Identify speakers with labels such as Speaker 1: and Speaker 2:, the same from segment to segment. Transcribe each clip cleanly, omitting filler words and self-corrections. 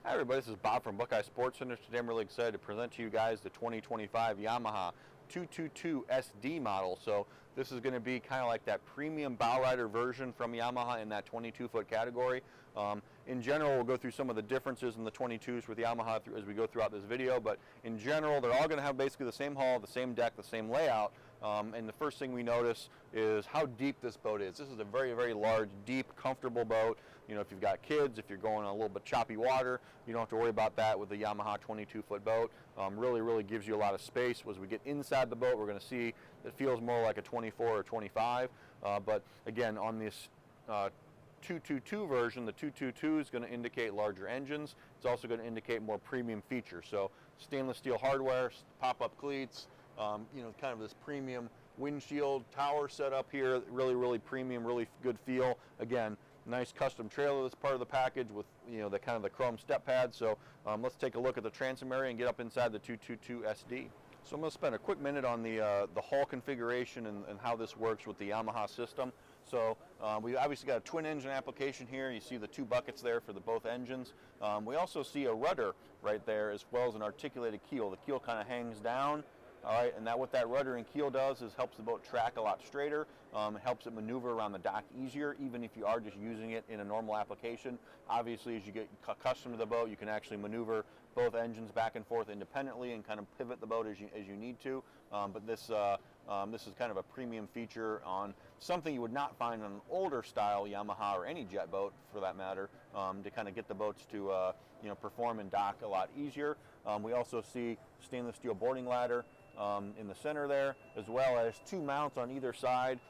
Speaker 1: Hi everybody, this is Bob from Buckeye Sports Center. Today I'm really excited to present to you guys the 2025 Yamaha 222SD model. So this is going to be kind of like that premium bow rider version from Yamaha in that 22-foot category. In general, we'll go through some of the differences in the 22s with Yamaha as we go throughout this video, but in general, they're all going to have basically the same hull, the same deck, the same layout. And the first thing we notice is how deep this boat is. This is a very, very large, deep, comfortable boat. You know, if you've got kids, if you're going on a little bit choppy water, you don't have to worry about that with the Yamaha 22-foot boat. Really gives you a lot of space. As we get inside the boat, we're going to see it feels more like a 24 or 25. But again, on this 222 version, the 222 is going to indicate larger engines. It's also going to indicate more premium features. So stainless steel hardware, pop-up cleats, you know, kind of this premium windshield tower setup here. Really premium, really good feel. Again, nice custom trailer that's part of the package with, you know, the kind of the chrome step pad. So let's take a look at the transom area and get up inside the 222SD. So I'm going to spend a quick minute on the hull configuration and how this works with the Yamaha system. So we obviously got a twin engine application here. You see the two buckets there for the both engines. We also see a rudder right there as well as an articulated keel. The keel kind of hangs down. All right, and what that rudder and keel does is helps the boat track a lot straighter, helps it maneuver around the dock easier, even if you are just using it in a normal application. Obviously, as you get accustomed to the boat, you can actually maneuver both engines back and forth independently and kind of pivot the boat as you need to. But this is kind of a premium feature on something you would not find on an older style Yamaha or any jet boat for that matter, to kind of get the boats to you know, perform and dock a lot easier. We also see stainless steel boarding ladder in the center there, as well as two mounts on either side.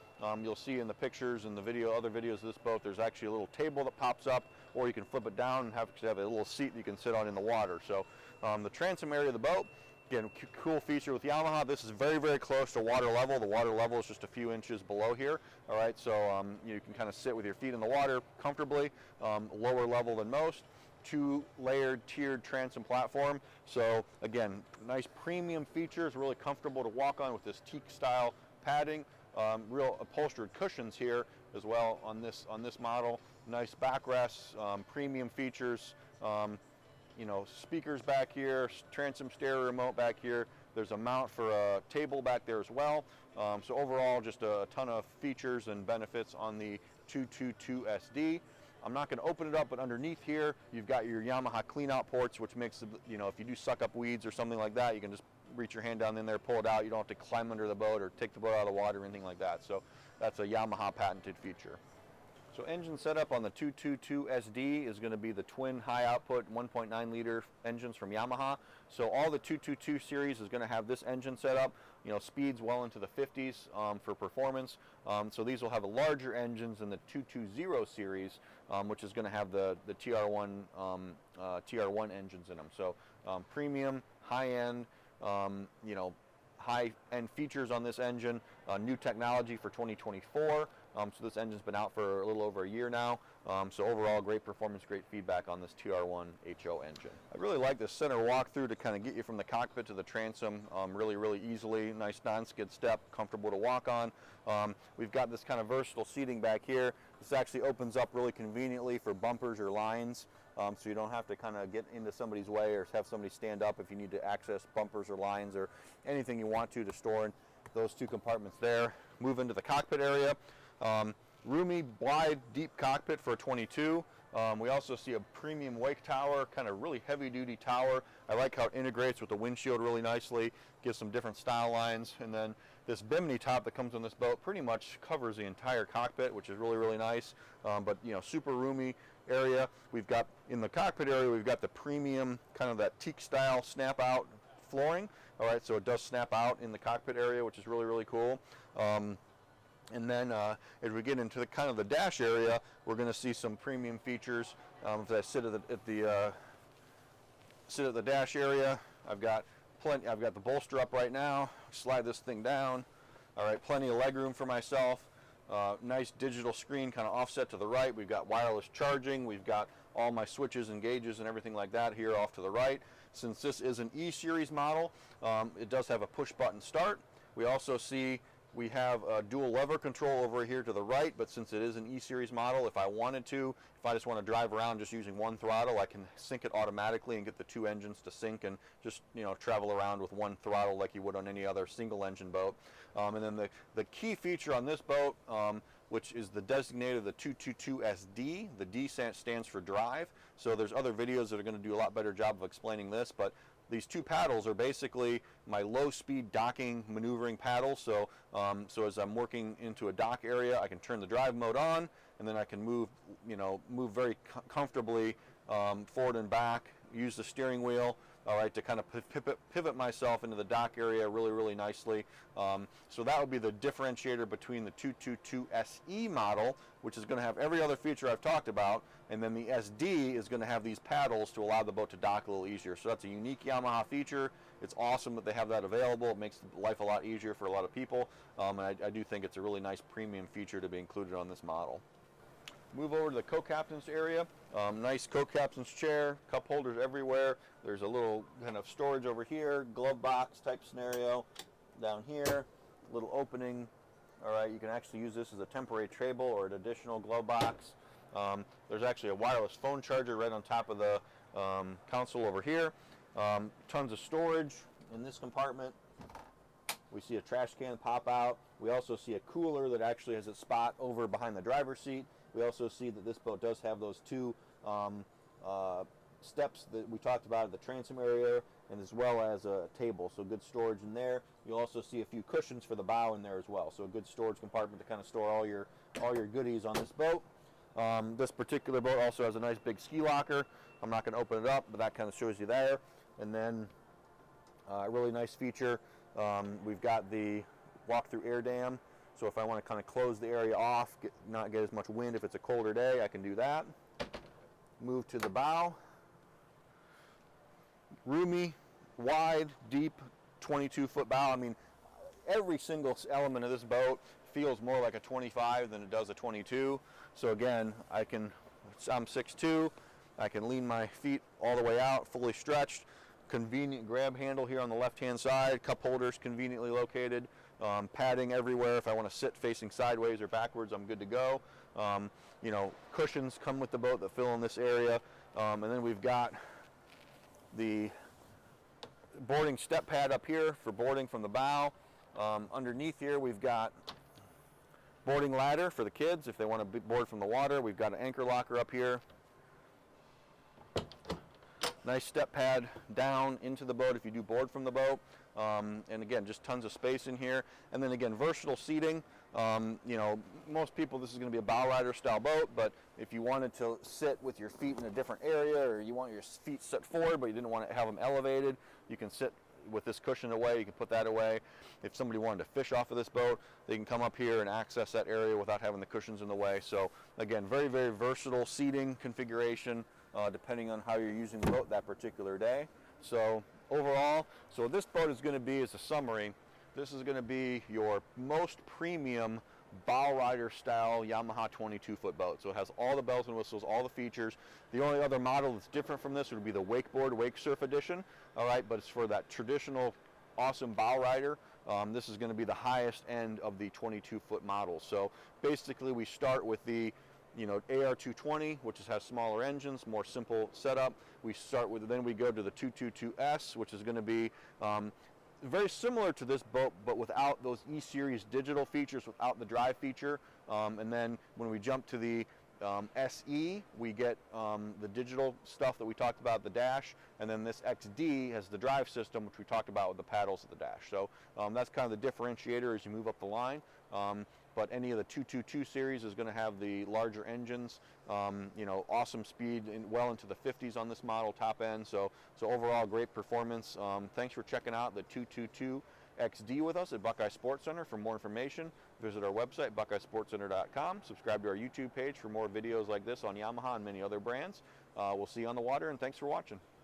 Speaker 1: You'll see in the pictures and the video, other videos of this boat, there's actually a little table that pops up, or you can flip it down and have a little seat that you can sit on in the water. So the transom area of the boat, again, cool feature with Yamaha. This is very close to water level. The water level is just a few inches below here. All right, so you can kind of sit with your feet in the water comfortably, lower level than most. Two-layered tiered transom platform. So again, nice premium features, really comfortable to walk on with this teak style padding. Real upholstered cushions here as well on this model. Nice backrests, premium features. You know, speakers back here, transom stereo remote back here. There's a mount for a table back there as well. So overall, just a ton of features and benefits on the 222SD. I'm not going to open it up, but underneath here, you've got your Yamaha clean-out ports, which makes, you know, if you do suck up weeds or something like that, you can just reach your hand down in there, pull it out. You don't have to climb under the boat or take the boat out of the water or anything like that. So that's a Yamaha patented feature. So engine setup on the 222SD is going to be the twin high output 1.9 liter engines from Yamaha. So all the 222 series is going to have this engine setup, you know, speeds well into the 50s for performance. So these will have a larger engines than the 220 series, which is going to have the TR1 engines in them. So premium, high-end, you know, high-end features on this engine, new technology for 2024. So this engine's been out for a little over a year now. So overall, great performance, great feedback on this TR1 HO engine. I really like this center walkthrough to kind of get you from the cockpit to the transom really easily. Nice non-skid step, comfortable to walk on. We've got this kind of versatile seating back here. This actually opens up really conveniently for bumpers or lines. So you don't have to kind of get into somebody's way or have somebody stand up if you need to access bumpers or lines or anything you want to store in those two compartments there. Move into the cockpit area. Roomy, wide, deep cockpit for a 22. We also see a premium wake tower, kind of really heavy-duty tower. I like how it integrates with the windshield really nicely, gives some different style lines. And then this bimini top that comes on this boat pretty much covers the entire cockpit, which is really nice. But, you know, super roomy area. We've got, in the cockpit area, we've got the premium, kind of that teak style snap-out flooring. All right, so it does snap out in the cockpit area, which is really cool. And then as we get into the kind of the dash area, we're going to see some premium features. If I sit at the dash area, I've got the bolster up right now. Slide this thing down. All right, plenty of legroom for myself. Nice digital screen kind of offset to the right. We've got wireless charging. We've got all my switches and gauges and everything like that here off to the right. Since this is an E-Series model, it does have a push button start. We also see We have a dual lever control over here to the right, but since it is an E-Series model, if I wanted to, if I just want to drive around just using one throttle, I can sync it automatically and get the two engines to sync and just, you know, travel around with one throttle like you would on any other single engine boat. And then the key feature on this boat, which is the designated the 222SD. The D stands for drive. So there's other videos that are going to do a lot better job of explaining this, but these two paddles are basically my low-speed docking maneuvering paddles. So, so as I'm working into a dock area, I can turn the drive mode on, and then I can move, you know, move very comfortably forward and back. Use the steering wheel, all right, to kind of pivot myself into the dock area really, really nicely. So that would be the differentiator between the 222SE model, which is going to have every other feature I've talked about, and then the SD is going to have these paddles to allow the boat to dock a little easier. So that's a unique Yamaha feature. It's awesome that they have that available. It makes life a lot easier for a lot of people, and I do think it's a really nice premium feature to be included on this model. Move over to the co-captain's area. Nice co-captain's chair, cup holders everywhere. There's a little kind of storage over here, glove box type scenario down here, little opening. All right, you can actually use this as a temporary table or an additional glove box. There's actually a wireless phone charger right on top of the console over here. Tons of storage in this compartment. We see a trash can pop out. We also see a cooler that actually has a spot over behind the driver's seat. We also see that this boat does have those two steps that we talked about at the transom area, and as well as a table, so good storage in there. You'll also see a few cushions for the bow in there as well, so a good storage compartment to kind of store all your goodies on this boat. This particular boat also has a nice big ski locker. I'm not going to open it up, but that kind of shows you there. And then a really nice feature, we've got the walk-through air dam. So if I want to kind of close the area off, not get as much wind if it's a colder day, I can do that. Move to the bow. Roomy, wide, deep, 22-foot bow. I mean, every single element of this boat feels more like a 25 than it does a 22. So again, I'm 6'2", I can lean my feet all the way out, fully stretched. Convenient grab handle here on the left-hand side, cup holders conveniently located. Padding everywhere. If I want to sit facing sideways or backwards, I'm good to go. You know, cushions come with the boat that fill in this area. And then we've got the boarding step pad up here for boarding from the bow. Underneath here, we've got boarding ladder for the kids if they want to board from the water. We've got an anchor locker up here. Nice step pad down into the boat if you do board from the boat. And again, just tons of space in here. And then again, versatile seating. You know, most people, this is going to be a bow rider style boat, but if you wanted to sit with your feet in a different area, or you want your feet set forward, but you didn't want to have them elevated, you can sit with this cushion away. You can put that away. If somebody wanted to fish off of this boat, they can come up here and access that area without having the cushions in the way. So again, very, very versatile seating configuration, depending on how you're using the boat that particular day. So overall, so this boat is going to be, as a summary, this is going to be your most premium bow rider style Yamaha 22-foot boat. So it has all the bells and whistles, all the features. The only other model that's different from this would be the Wakeboard Wake Surf Edition. All right, but it's for that traditional awesome bow rider. This is going to be the highest end of the 22-foot model. So basically we start with the AR220, which has smaller engines, more simple setup. We start with, then we go to the 222S, which is going to be very similar to this boat, but without those E-Series digital features, without the drive feature. And then when we jump to the SE, we get the digital stuff that we talked about, the dash, and then this XD has the drive system, which we talked about with the paddles at the dash. So that's kind of the differentiator as you move up the line. But any of the 222 series is going to have the larger engines, awesome speed well into the 50s on this model, top end. So overall, great performance. Thanks for checking out the 222XD with us at Buckeye Sports Center. For more information, visit our website, buckeyesportscenter.com. Subscribe to our YouTube page for more videos like this on Yamaha and many other brands. We'll see you on the water, and thanks for watching.